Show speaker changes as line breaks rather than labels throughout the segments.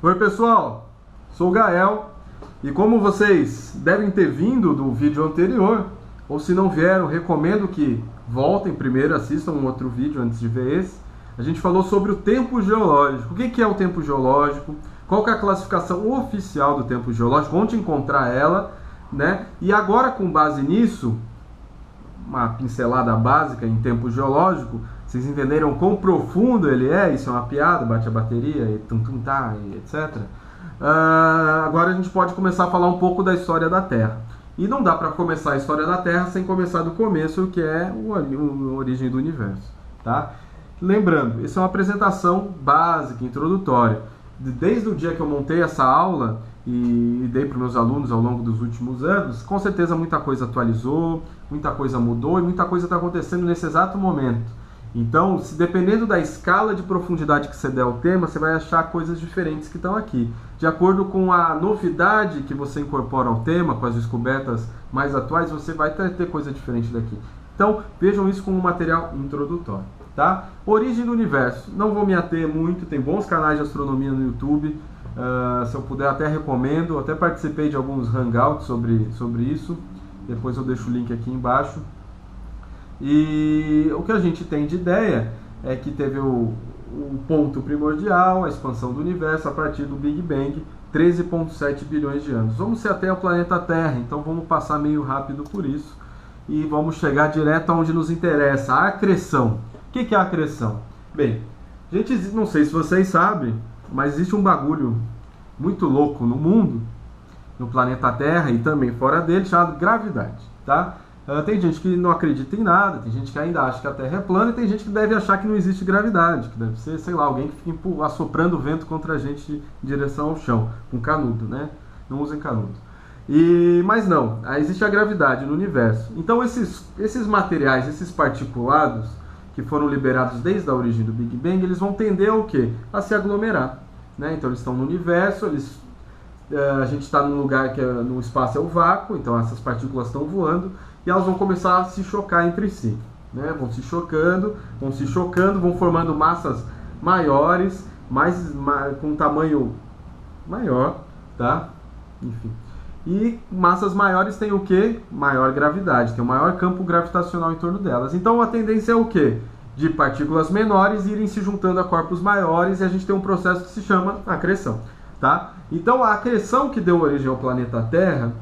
Oi pessoal, sou o Gael e como vocês devem ter vindo do vídeo anterior, ou se não vieram, recomendo que voltem primeiro, assistam um outro vídeo antes de ver esse. A gente falou sobre o tempo geológico. O que é o tempo geológico? Qual que é a classificação oficial do tempo geológico? Onde encontrar ela, né? E agora, com base nisso, uma pincelada básica em tempo geológico, vocês entenderam quão profundo ele é? Isso é uma piada, bate a bateria, e tum-tum-tá, e etc. Agora a gente pode começar a falar um pouco da história da Terra. E não dá para começar a história da Terra sem começar do começo, que é a origem do universo. Tá? Lembrando, isso é uma apresentação básica, introdutória. Desde o dia que eu montei essa aula e dei para os meus alunos ao longo dos últimos anos, com certeza muita coisa atualizou, muita coisa mudou e muita coisa está acontecendo nesse exato momento. Então, se dependendo da escala de profundidade que você der ao tema, você vai achar coisas diferentes que estão aqui. De acordo com a novidade que você incorpora ao tema, com as descobertas mais atuais, você vai ter coisa diferente daqui. Então, vejam isso como um material introdutório. Tá? Origem do universo. Não vou me ater muito, tem bons canais de astronomia no YouTube. Se eu puder, até recomendo. Até participei de alguns hangouts sobre isso. Depois eu deixo o link aqui embaixo. E o que a gente tem de ideia é que teve o ponto primordial, a expansão do universo a partir do Big Bang, 13,7 bilhões de anos. Vamos ser até o planeta Terra, então vamos passar meio rápido por isso e vamos chegar direto aonde nos interessa, a acreção. O que é a acreção? Bem, gente, não sei se vocês sabem, mas existe um bagulho muito louco no mundo, no planeta Terra e também fora dele, chamado gravidade, tá? Tem gente que não acredita em nada, tem gente que ainda acha que a Terra é plana e tem gente que deve achar que não existe gravidade, que deve ser, sei lá, alguém que fica assoprando o vento contra a gente em direção ao chão, com canudo, né? Não usem canudo. Mas não, existe a gravidade no universo. Então esses materiais, esses particulados que foram liberados desde a origem do Big Bang, eles vão tender ao quê? A se aglomerar, né? Então eles estão no universo, a gente está num lugar que no espaço é o vácuo, então essas partículas estão voando e elas vão começar a se chocar entre si, né? Vão se chocando, vão formando massas maiores, com um tamanho maior, tá? Enfim. E massas maiores têm o quê? Maior gravidade, tem um maior campo gravitacional em torno delas. Então a tendência é o quê? De partículas menores irem se juntando a corpos maiores e a gente tem um processo que se chama acreção, tá? Então a acreção que deu origem ao planeta Terra,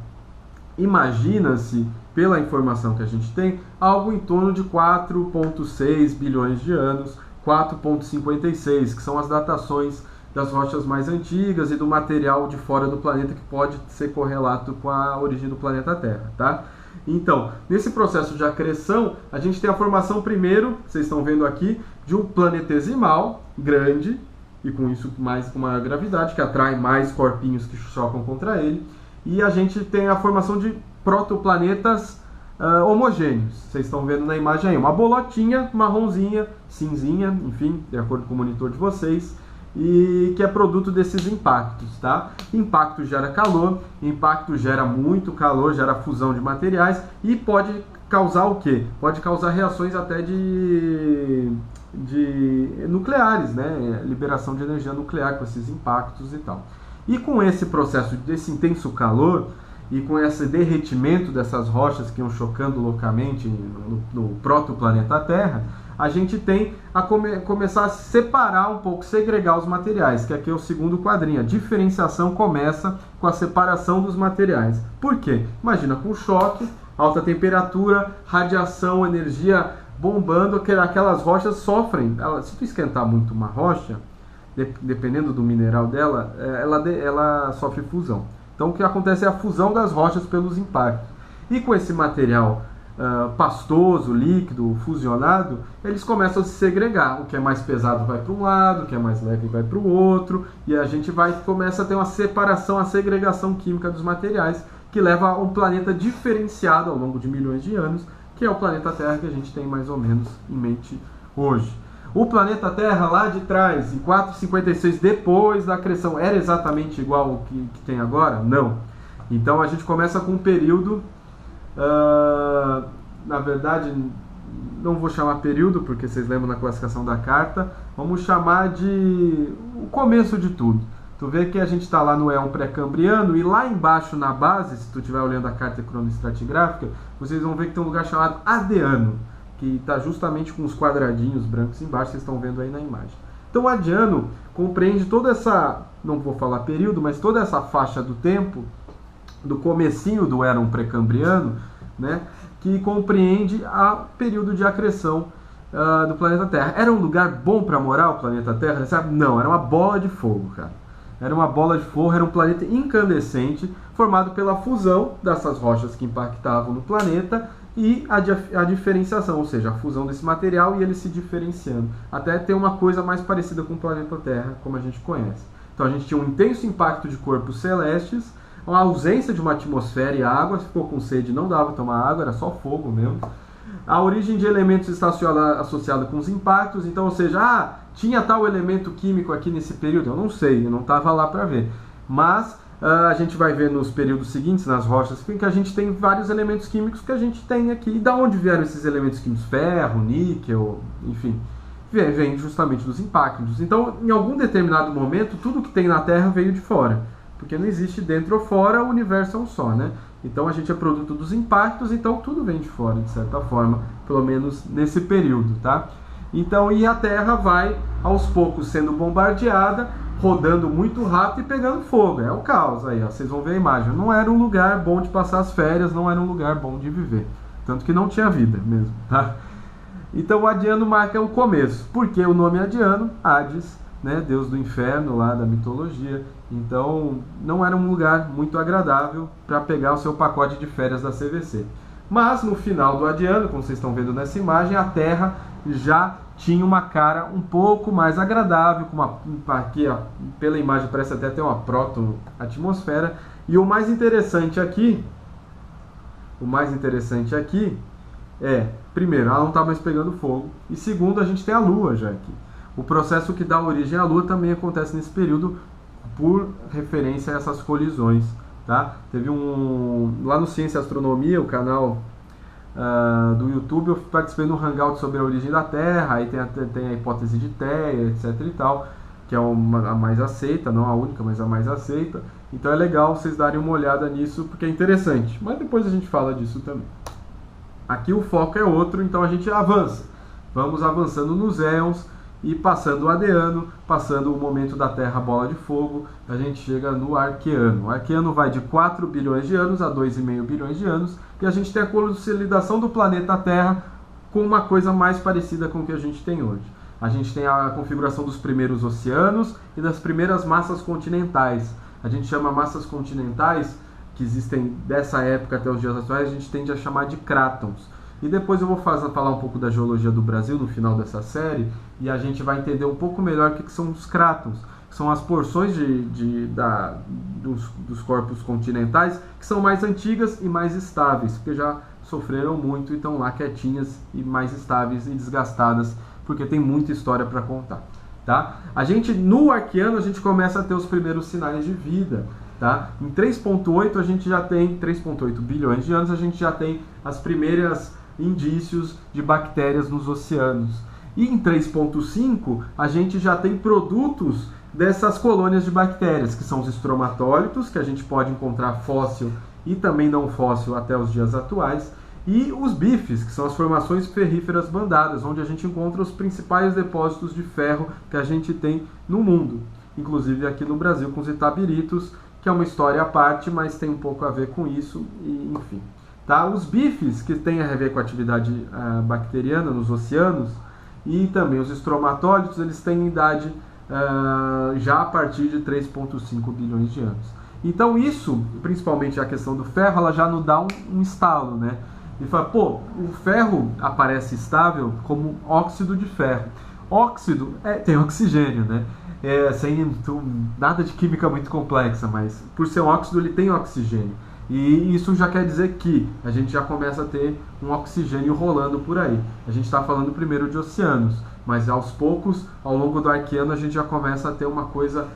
imagina-se, pela informação que a gente tem, algo em torno de 4,6 bilhões de anos, 4,56, que são as datações das rochas mais antigas e do material de fora do planeta que pode ser correlato com a origem do planeta Terra, tá? Então, nesse processo de acreção, a gente tem a formação primeiro, vocês estão vendo aqui, de um planetesimal grande, e com isso com maior gravidade, que atrai mais corpinhos que chocam contra ele, e a gente tem a formação de protoplanetas homogêneos. Vocês estão vendo na imagem aí, uma bolotinha marronzinha, cinzinha, enfim, de acordo com o monitor de vocês, e que é produto desses impactos, tá? Impacto gera calor, impacto gera muito calor, gera fusão de materiais e pode causar o quê? Pode causar reações até de nucleares, né? Liberação de energia nuclear com esses impactos e tal. E com esse processo desse intenso calor e com esse derretimento dessas rochas que iam chocando loucamente no protoplaneta Terra, a gente tem a começar a separar um pouco, segregar os materiais, que aqui é o segundo quadrinho. A diferenciação começa com a separação dos materiais. Por quê? Imagina, com choque, alta temperatura, radiação, energia bombando, aquelas rochas sofrem. Se tu esquentar muito uma rocha, dependendo do mineral dela, ela sofre fusão. Então o que acontece é a fusão das rochas pelos impactos. E com esse material pastoso, líquido, fusionado, eles começam a se segregar. O que é mais pesado vai para um lado, o que é mais leve vai para o outro, e a gente começa a ter uma separação, a segregação química dos materiais, que leva a um planeta diferenciado ao longo de milhões de anos, que é o planeta Terra que a gente tem mais ou menos em mente hoje. O planeta Terra lá de trás, em 4,56 depois da acreção, era exatamente igual ao que tem agora? Não. Então a gente começa com um período, na verdade, não vou chamar período, porque vocês lembram na classificação da carta, vamos chamar de o começo de tudo. Tu vê que a gente está lá no éon pré-cambriano e lá embaixo na base, se tu estiver olhando a carta cronoestratigráfica, vocês vão ver que tem um lugar chamado Adiano, que está justamente com os quadradinhos brancos embaixo, vocês estão vendo aí na imagem. Então o Adiano compreende toda essa, não vou falar período, mas toda essa faixa do tempo, do comecinho do éon pré-cambriano, né, que compreende o período de acreção do planeta Terra. Era um lugar bom para morar, o planeta Terra? Sabe? Não, era uma bola de fogo, cara. Era uma bola de fogo, era um planeta incandescente, formado pela fusão dessas rochas que impactavam no planeta e a diferenciação, ou seja, a fusão desse material e ele se diferenciando, até ter uma coisa mais parecida com o planeta Terra, como a gente conhece. Então a gente tinha um intenso impacto de corpos celestes, a ausência de uma atmosfera e água, se ficou com sede não dava para tomar água, era só fogo mesmo. A origem de elementos está associada com os impactos, então, ou seja, tinha tal elemento químico aqui nesse período? Eu não sei, eu não estava lá para ver. Mas a gente vai ver nos períodos seguintes, nas rochas, que a gente tem vários elementos químicos que a gente tem aqui. E da onde vieram esses elementos químicos? Ferro, níquel, enfim. Vem justamente dos impactos. Então, em algum determinado momento, tudo que tem na Terra veio de fora. Porque não existe dentro ou fora, o universo é um só, né? Então a gente é produto dos impactos, então tudo vem de fora, de certa forma, pelo menos nesse período, tá? Então, e a Terra vai, aos poucos, sendo bombardeada, rodando muito rápido e pegando fogo. É o caos aí, ó. Vocês vão ver a imagem. Não era um lugar bom de passar as férias, não era um lugar bom de viver. Tanto que não tinha vida mesmo, tá? Então o Adiano marca o começo. Por que o nome Adiano? Hades, né, deus do inferno lá da mitologia. Então não era um lugar muito agradável para pegar o seu pacote de férias da CVC. Mas no final do Adiano, como vocês estão vendo nessa imagem, a Terra já tinha uma cara um pouco mais agradável, aqui ó, pela imagem parece até ter uma proto-atmosfera. E o mais interessante aqui é, primeiro, ela não está mais pegando fogo, e segundo, a gente tem a Lua já aqui. O processo que dá origem à Lua também acontece nesse período por referência a essas colisões, tá? Teve lá no Ciência e Astronomia, o canal do YouTube, eu participei no Hangout sobre a origem da Terra, aí tem a hipótese de Theia, etc e tal, que é a mais aceita, não a única, mas a mais aceita. Então é legal vocês darem uma olhada nisso, porque é interessante, mas depois a gente fala disso também. Aqui o foco é outro, então a gente avança. Vamos avançando nos éons e passando o Adiano, passando o momento da Terra bola de fogo, a gente chega no Arqueano. O Arqueano vai de 4 bilhões de anos a 2,5 bilhões de anos, e a gente tem a consolidação do planeta Terra com uma coisa mais parecida com o que a gente tem hoje. A gente tem a configuração dos primeiros oceanos e das primeiras massas continentais. A gente chama massas continentais, que existem dessa época até os dias atuais, a gente tende a chamar de crátons. E depois eu vou falar um pouco da geologia do Brasil no final dessa série, e a gente vai entender um pouco melhor o que são os crátons, que são as porções dos corpos continentais que são mais antigas e mais estáveis, porque já sofreram muito e estão lá quietinhas e mais estáveis e desgastadas, porque tem muita história para contar. Tá? No Arqueano a gente começa a ter os primeiros sinais de vida. Tá? Em 3.8 a gente já tem 3.8 bilhões de anos, a gente já tem as primeiras indícios de bactérias nos oceanos. E em 3.5 a gente já tem produtos dessas colônias de bactérias, que são os estromatólitos, que a gente pode encontrar fóssil e também não fóssil até os dias atuais, e os bifes, que são as formações ferríferas bandadas, onde a gente encontra os principais depósitos de ferro que a gente tem no mundo, inclusive aqui no Brasil com os itabiritos, que é uma história à parte, mas tem um pouco a ver com isso, e enfim. Tá? Os bifes, que têm a ver com a atividade bacteriana nos oceanos, e também os estromatólitos, eles têm idade já a partir de 3,5 bilhões de anos. Então isso, principalmente a questão do ferro, ela já nos dá um estalo, né? E fala, pô, o ferro aparece estável como óxido de ferro. Óxido tem oxigênio, né? Sem nada de química muito complexa, mas por ser um óxido ele tem oxigênio. E isso já quer dizer que a gente já começa a ter um oxigênio rolando por aí. A gente está falando primeiro de oceanos, mas aos poucos, ao longo do Arqueano, a gente já começa a ter uma coisa,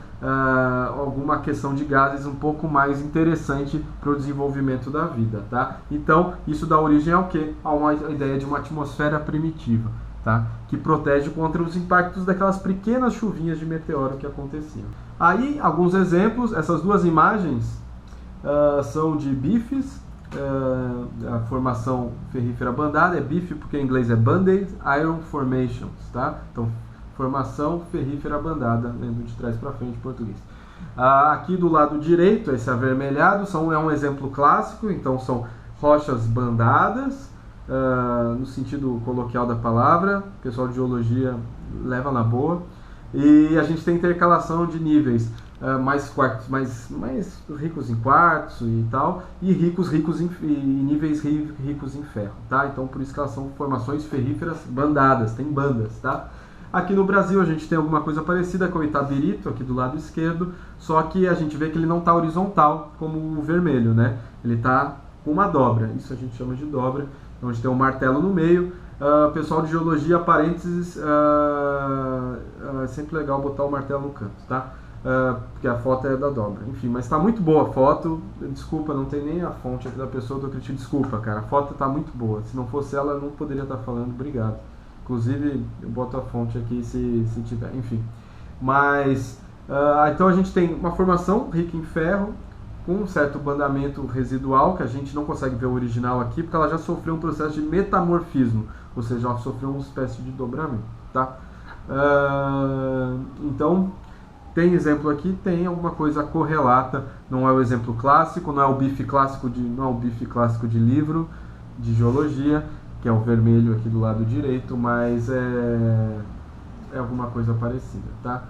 alguma questão de gases um pouco mais interessante para o desenvolvimento da vida. Tá? Então, isso dá origem ao quê? A uma ideia de uma atmosfera primitiva. tá? Que protege contra os impactos daquelas pequenas chuvinhas de meteoro que aconteciam. Aí, alguns exemplos, essas duas imagens são de bifes, a formação ferrífera bandada, é bife porque em inglês é Band-Aid Iron Formations, tá? Então, formação ferrífera bandada, lendo de trás para frente em português. Aqui do lado direito, esse avermelhado, é um exemplo clássico, então são rochas bandadas, no sentido coloquial da palavra, o pessoal de geologia leva na boa, e a gente tem intercalação de níveis mais ricos em quartzo e tal, e níveis ricos em ferro, tá? Então por isso que elas são formações ferríferas bandadas, tem bandas, tá? Aqui no Brasil a gente tem alguma coisa parecida com o Itabirito, aqui do lado esquerdo, só que a gente vê que ele não está horizontal como o vermelho, né? Ele está com uma dobra, isso a gente chama de dobra, então a gente tem um martelo no meio. Pessoal de geologia, parênteses, é sempre legal botar o martelo no canto, tá? Porque a foto é da dobra, enfim, mas está muito boa a foto, desculpa, não tem nem a fonte aqui da pessoa do Cristian, desculpa, cara, a foto está muito boa, se não fosse ela eu não poderia estar falando, obrigado. Inclusive, eu boto a fonte aqui se tiver, enfim. Mas, então a gente tem uma formação rica em ferro, com um certo bandamento residual, que a gente não consegue ver o original aqui, porque ela já sofreu um processo de metamorfismo, ou seja, ela sofreu uma espécie de dobramento, tá? Então, tem exemplo aqui, tem alguma coisa correlata, não é o exemplo clássico, não é o bife clássico de livro, de geologia, que é o vermelho aqui do lado direito, mas é alguma coisa parecida, tá?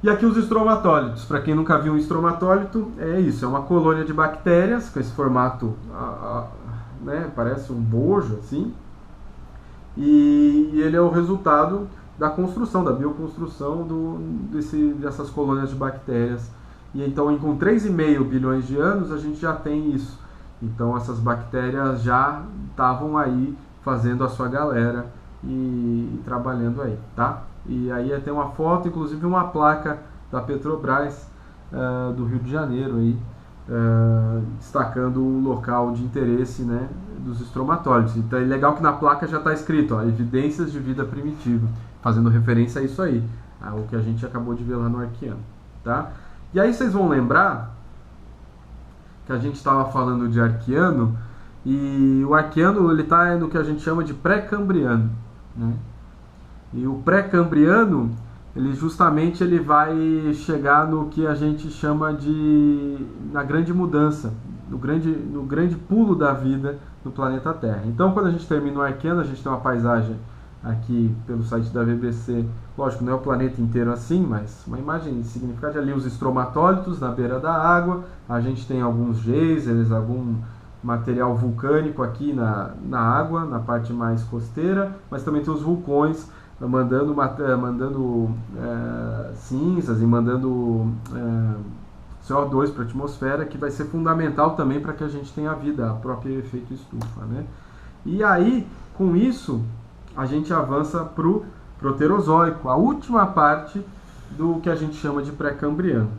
E aqui os estromatólitos. Para quem nunca viu um estromatólito, é isso, é uma colônia de bactérias com esse formato, né, parece um bojo assim, e ele é o resultado da construção, da bioconstrução dessas colônias de bactérias. E então, com 3,5 bilhões de anos, a gente já tem isso. Então essas bactérias já estavam aí fazendo a sua galera e trabalhando aí, tá? E aí tem uma foto, inclusive uma placa da Petrobras do Rio de Janeiro aí, destacando o local de interesse, né, dos estromatólitos. Então é legal que na placa já está escrito, evidências de vida primitiva, fazendo referência a isso aí, ao que a gente acabou de ver lá no Arqueano, tá? E aí vocês vão lembrar que a gente estava falando de Arqueano, e o Arqueano ele está no que a gente chama de pré-cambriano, né? E o pré-cambriano, ele justamente vai chegar no que a gente chama na grande mudança, no grande pulo da vida no planeta Terra. Então, quando a gente termina o Arqueano, a gente tem uma paisagem aqui pelo site da BBC, lógico, não é o planeta inteiro assim, mas uma imagem significativa, ali os estromatólitos na beira da água, a gente tem alguns geysers, algum material vulcânico aqui na água, na parte mais costeira, mas também tem os vulcões mandando cinzas e mandando CO2 para a atmosfera, que vai ser fundamental também para que a gente tenha vida, a própria efeito estufa, né? E aí, com isso, a gente avança para o Proterozoico, a última parte do que a gente chama de pré-cambriano,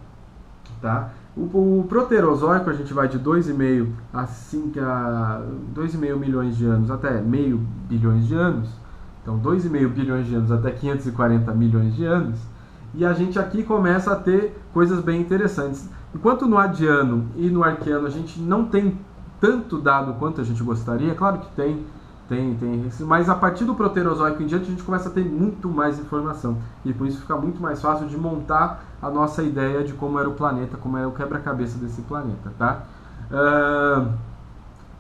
tá? O Proterozoico a gente vai de 2,5 milhões de anos até meio bilhões de anos, então 2,5 bilhões de anos até 540 milhões de anos, e a gente aqui começa a ter coisas bem interessantes. Enquanto no Adiano e no Arqueano a gente não tem tanto dado quanto a gente gostaria, claro que tem, mas a partir do Proterozoico em diante a gente começa a ter muito mais informação, e por isso fica muito mais fácil de montar a nossa ideia de como era o planeta, como era o quebra-cabeça desse planeta, tá?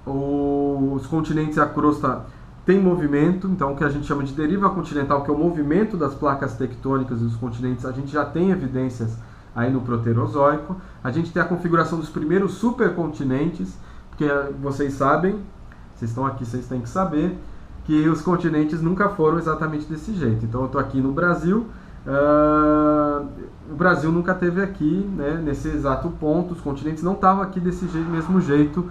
Os continentes e a crosta tem movimento, então o que a gente chama de deriva continental, que é o movimento das placas tectônicas dos continentes, a gente já tem evidências aí no Proterozoico. A gente tem a configuração dos primeiros supercontinentes, porque vocês sabem, vocês estão aqui, vocês têm que saber que os continentes nunca foram exatamente desse jeito. Então eu estou aqui no Brasil, o Brasil nunca teve aqui, né, nesse exato ponto, os continentes não estavam aqui desse mesmo jeito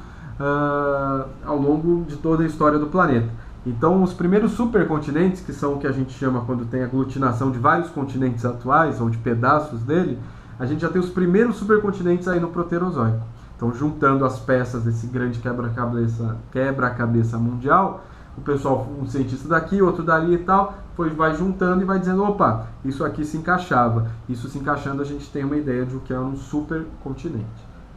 ao longo de toda a história do planeta. Então os primeiros supercontinentes, que são o que a gente chama quando tem aglutinação de vários continentes atuais, ou de pedaços dele, a gente já tem os primeiros supercontinentes aí no Proterozoico. Então, juntando as peças desse grande quebra-cabeça mundial, o pessoal, um cientista daqui, outro dali e tal, vai juntando e vai dizendo, opa, isso aqui se encaixava. Isso se encaixando, a gente tem uma ideia de o que é um supercontinente,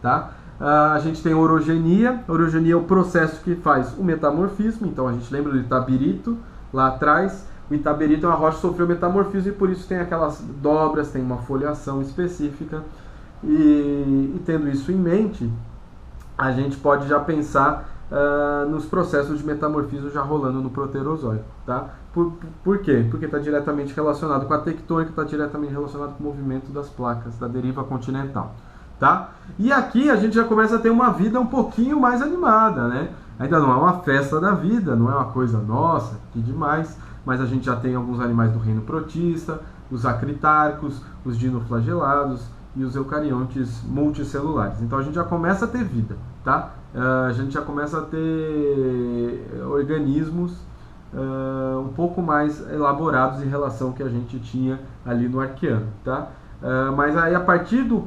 tá? A gente tem orogenia. Orogenia é o processo que faz o metamorfismo. Então a gente lembra do Itabirito lá atrás. O Itabirito é uma rocha que sofreu metamorfismo e por isso tem aquelas dobras, tem uma foliação específica. E tendo isso em mente, a gente pode já pensar nos processos de metamorfismo já rolando no Proterozoico, tá? Por quê? Porque está diretamente relacionado com a tectônica, está diretamente relacionado com o movimento das placas da deriva continental, tá? E aqui a gente já começa a ter uma vida um pouquinho mais animada, né? Ainda não é uma festa da vida, não é uma coisa nossa, que demais, mas a gente já tem alguns animais do reino protista, os acritárquicos, os dinoflagelados e os eucariontes multicelulares. Então a gente já começa a ter vida, tá? A gente já começa a ter organismos um pouco mais elaborados em relação ao que a gente tinha ali no Arqueano, tá? Mas aí a partir do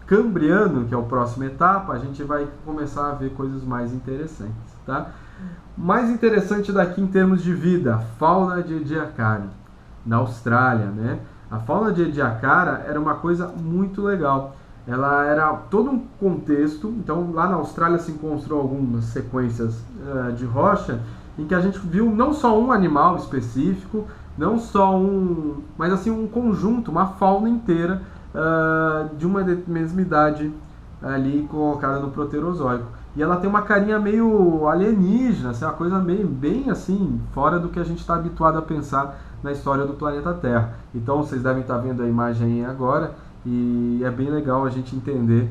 Cambriano, que é a próxima etapa, a gente vai começar a ver coisas mais interessantes, tá? Mais interessante daqui em termos de vida, fauna de Ediacara, na Austrália, né? A fauna de Ediacara era uma coisa muito legal. Ela era todo um contexto. Então lá na Austrália se encontrou algumas sequências de rocha em que a gente viu não só um animal específico, não só mas assim um conjunto, uma fauna inteira de uma mesma idade ali colocada no Proterozoico. E ela tem uma carinha meio alienígena, assim, uma coisa meio, bem assim, fora do que a gente está habituado a pensar na história do planeta Terra. Então vocês devem estar vendo a imagem aí agora e é bem legal a gente entender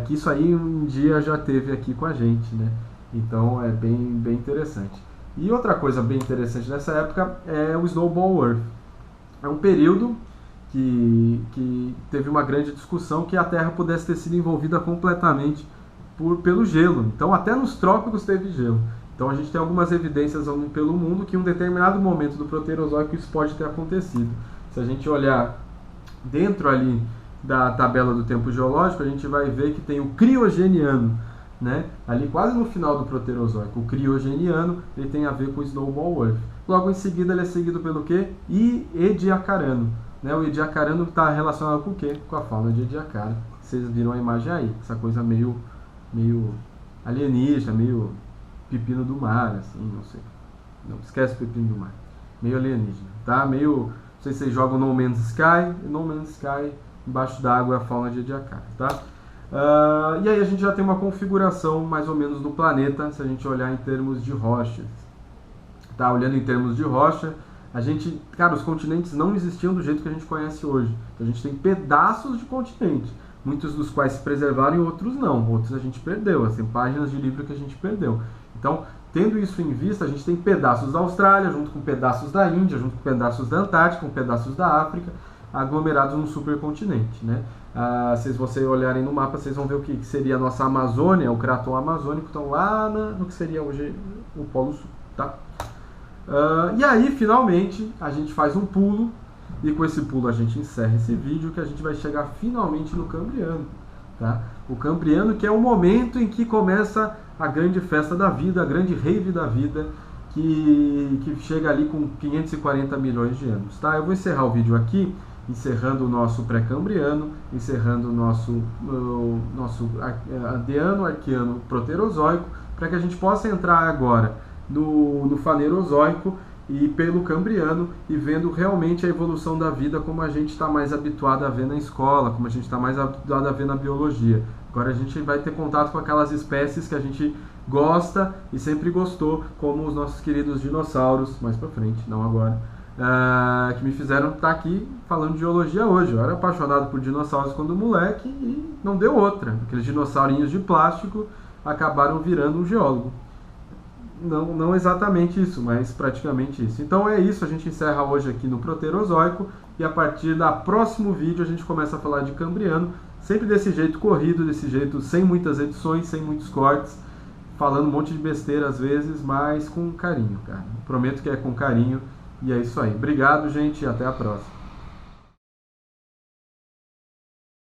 que isso aí um dia já teve aqui com a gente, né? Então é bem interessante. E outra coisa bem interessante nessa época é o Snowball Earth. É um período que teve uma grande discussão que a Terra pudesse ter sido envolvida completamente pelo gelo. Então até nos trópicos teve gelo. Então a gente tem algumas evidências pelo mundo que em um determinado momento do Proterozoico isso pode ter acontecido. Se a gente olhar dentro ali da tabela do tempo geológico, a gente vai ver que tem o Criogeniano, né? Ali quase no final do Proterozoico. O Criogeniano ele tem a ver com o Snowball Earth. Logo em seguida ele é seguido pelo quê? Ediacarano. Né? O Ediacarano está relacionado com o quê? Com a fauna de Ediacara. Vocês viram a imagem aí, essa coisa meio alienígena, meio pepino do mar, assim, não sei. Não, esquece o pepino do mar. Meio alienígena, tá? Meio, não sei se vocês jogam No Man's Sky, embaixo d'água é a fauna de Ediacara, tá? E aí a gente já tem uma configuração mais ou menos do planeta, se a gente olhar em termos de rochas. Tá? Olhando em termos de rocha, cara, os continentes não existiam do jeito que a gente conhece hoje. Então, a gente tem pedaços de continente, muitos dos quais se preservaram e outros não. Outros a gente perdeu, assim, páginas de livro que a gente perdeu. Então, tendo isso em vista, a gente tem pedaços da Austrália, junto com pedaços da Índia, junto com pedaços da Antártica, com pedaços da África, aglomerados num supercontinente, né? Se vocês olharem no mapa, vocês vão ver o que seria a nossa Amazônia, o Craton Amazônico, estão lá no que seria hoje o Polo Sul, tá? E aí, finalmente, a gente faz um pulo, e com esse pulo a gente encerra esse vídeo, que a gente vai chegar finalmente no Cambriano, tá? O Cambriano, que é o momento em que começa a grande festa da vida, a grande rave da vida, que chega ali com 540 milhões de anos, tá? Eu vou encerrar o vídeo aqui, encerrando o nosso pré-cambriano, encerrando o nosso Andeano, Arqueano, Proterozoico, para que a gente possa entrar agora no Fanerozoico e pelo Cambriano e vendo realmente a evolução da vida como a gente está mais habituado a ver na escola, como a gente está mais habituado a ver na biologia. Agora a gente vai ter contato com aquelas espécies que a gente gosta e sempre gostou, como os nossos queridos dinossauros, mais pra frente, não agora, que me fizeram estar aqui falando de geologia hoje. Eu era apaixonado por dinossauros quando moleque e não deu outra. Aqueles dinossaurinhos de plástico acabaram virando um geólogo. Não exatamente isso, mas praticamente isso. Então é isso, a gente encerra hoje aqui no Proterozoico e a partir do próximo vídeo a gente começa a falar de Cambriano, sempre desse jeito corrido, desse jeito sem muitas edições, sem muitos cortes, falando um monte de besteira às vezes, mas com carinho, cara. Prometo que é com carinho e é isso aí. Obrigado, gente, e até a próxima.